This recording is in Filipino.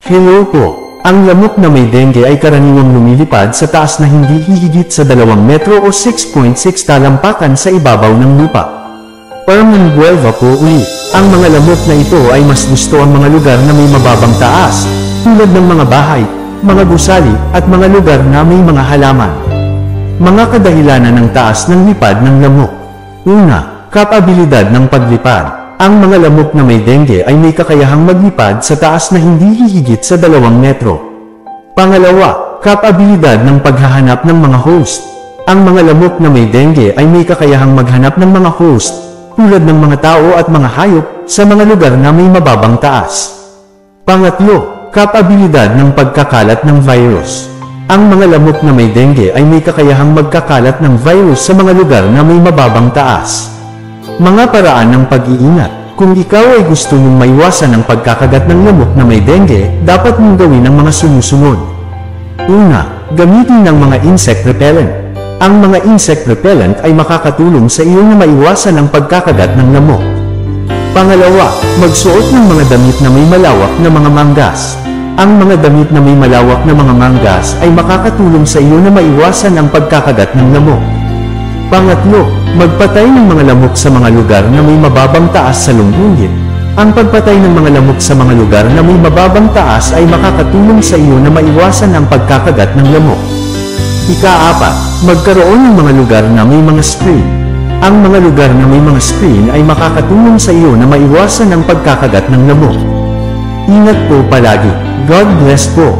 Hello po! Ang lamok na may dengue ay karaniwang lumilipad sa taas na hindi hihigit sa 2 metro o 6.6 talampakan sa ibabaw ng lupa. Permanbuelva po uli. Ang mga lamok na ito ay mas gusto ang mga lugar na may mababang taas, tulad ng mga bahay, mga gusali, at mga lugar na may mga halaman. Mga kadahilanan ng taas ng lipad ng lamok. Una, kapabilidad ng paglipad. Ang mga lamok na may dengue ay may kakayahang maglipad sa taas na hindi hihigit sa 2 metro. Pangalawa, kapabilidad ng paghahanap ng mga host. Ang mga lamok na may dengue ay may kakayahang maghanap ng mga host, tulad ng mga tao at mga hayop, sa mga lugar na may mababang taas. Pangatlo, kapabilidad ng pagkakalat ng virus. Ang mga lamok na may dengue ay may kakayahang magkakalat ng virus sa mga lugar na may mababang taas. Mga paraan ng pag-iingat. Kung ikaw ay gusto mong maiwasan ang pagkakagat ng lamok na may dengue, dapat mong gawin ang mga sumusunod. Una, gamitin ng mga insect repellent. Ang mga insect repellent ay makakatulong sa iyo na maiwasan ang pagkakagat ng lamok. Pangalawa, magsuot ng mga damit na may malawak na mga manggas. Ang mga damit na may malawak na mga manggas ay makakatulong sa iyo na maiwasan ang pagkakagat ng lamok. Pangatlo, magpatay ng mga lamok sa mga lugar na may mababang taas sa lungguhit. Ang pagpatay ng mga lamok sa mga lugar na may mababang taas ay makakatulong sa iyo na maiwasan ang pagkakagat ng lamok. Ika-apat, magkaroon ng mga lugar na may mga screen. Ang mga lugar na may mga screen ay makakatulong sa iyo na maiwasan ang pagkakagat ng lamok. Ingat po palagi. God bless po.